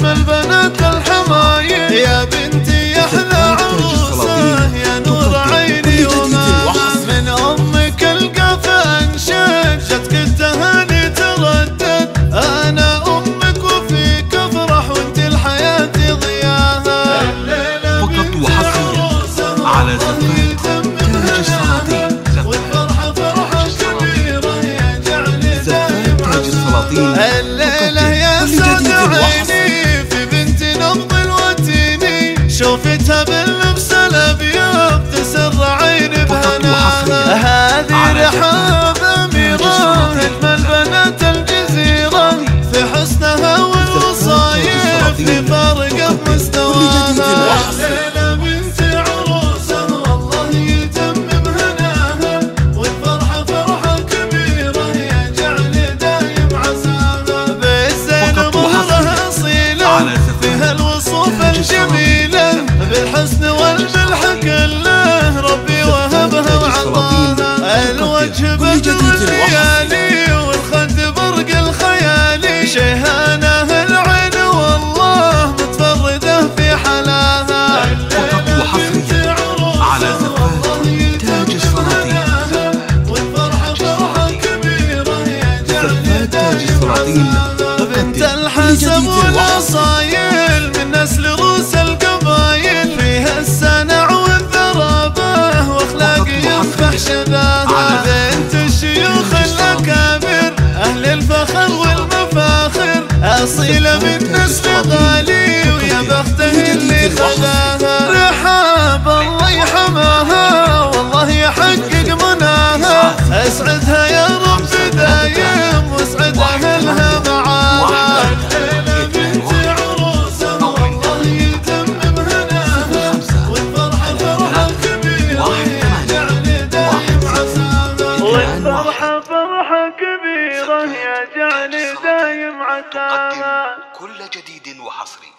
أجمل بنات الحمايل. يا بنتي يا أحلى عروسة يا نور عيني وماما، من أمك القفا انشق جتك التهاني تردد. أنا أمك وفيك أفرح وأنت الحياة ضياها. فقط وحصريا على زفات تاج السلاطين. والفرحة فرحة كبيرة يا جعل دايم تاج السلاطين. الليلة يا سعد عيني في بنت نبض الوتيني، شوفتها باللبس الأبيض تسر عيني بهناها. هذه رحاب أميرة أجمل بنات الجزيرة، في حسنها والوصايف في فارقة مستواها. الليلة بنت عروسة والله يتمم هناها، والفرحة فرحة كبيرة يا جعل دايم عساها. بالزين مهرها أصيلة فيها الوصوف الجميلة، بالحسن والملح كله ربي وهبها وعطاها. الوجه بدر الليالي والخد برق الخيالي، شيهانه العين والله متفردة في حلاها. فقط وحصريا على زفات تاج السلاطين. والفرحة فرحة كبيرة يا جعل تاج السلاطين. بنت الحسب والأصايل من نسل روس القبايل، فيها السنع والذرابة واخلاق يفح شبابها. بنت الشيوخ الأكابر أهل الفخر والمفاخر، أصيلة من نسل غالي ويا بخته اللي خذاها. رحاب الله يحماها والله يحقق مناها، اسعدها يا رب دايم واسعد أهلها معاها. الليلة بنت عروسة والله يتمم هناها، والفرحة فرحة كبيرة يا جعل دايم عساها. والفرحة فرحة كبيرة يا جعل دايم عساها. كل جديد وحصري.